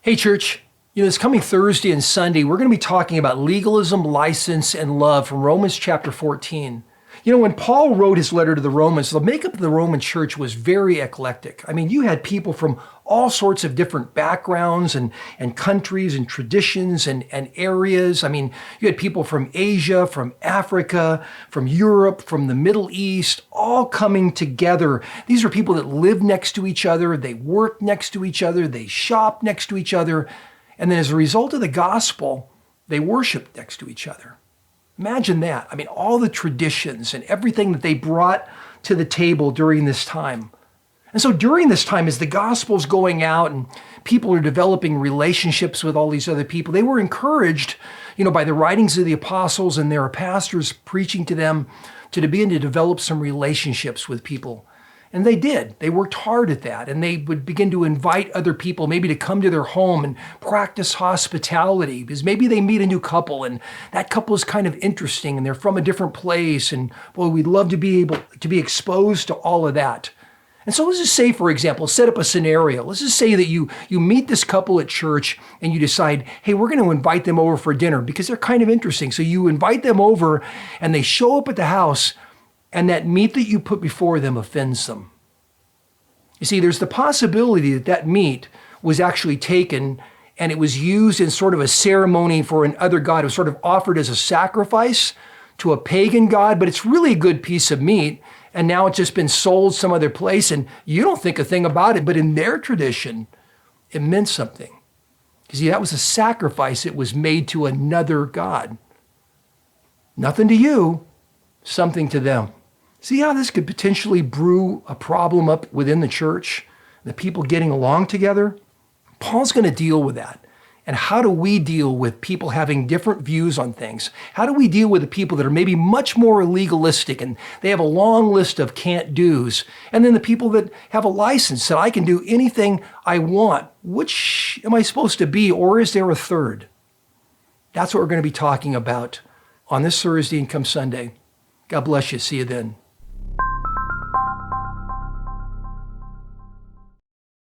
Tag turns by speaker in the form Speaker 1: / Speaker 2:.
Speaker 1: Hey, church. This coming Thursday and Sunday, we're going to be talking about legalism, license, and love from Romans chapter 14. When Paul wrote his letter to the Romans, the makeup of the Roman church was very eclectic. You had people from all sorts of different backgrounds and countries and traditions and areas. You had people from Asia, from Africa, from Europe, from the Middle East, all coming together. These are people that live next to each other, they work next to each other, they shop next to each other, and then as a result of the gospel, they worship next to each other. Imagine that. All the traditions and everything that they brought to the table during this time. And so during this time, as the gospel's going out and people are developing relationships with all these other people, they were encouraged, by the writings of the apostles and their pastors preaching to them to begin to develop some relationships with people. And they did. They worked hard at that. And they would begin to invite other people maybe to come to their home and practice hospitality, because maybe they meet a new couple and that couple is kind of interesting and they're from a different place. And boy, we'd love to be able to be exposed to all of that. And so let's just say, for example, set up a scenario. Let's just say that you meet this couple at church and you decide, hey, we're going to invite them over for dinner because they're kind of interesting. So you invite them over and they show up at the house, and that meat that you put before them offends them. You see, there's the possibility that that meat was actually taken and it was used in sort of a ceremony for another god. It was sort of offered as a sacrifice to a pagan god, but it's really a good piece of meat, and now it's just been sold some other place, and you don't think a thing about it, but in their tradition, it meant something. You see, that was a sacrifice. It was made to another god. Nothing to you, something to them. See how this could potentially brew a problem up within the church, the people getting along together? Paul's going to deal with that. And how do we deal with people having different views on things? How do we deal with the people that are maybe much more legalistic and they have a long list of can't do's? And then the people that have a license that I can do anything I want. Which am I supposed to be, or is there a third? That's what we're going to be talking about on this Thursday and come Sunday. God bless you. See you then.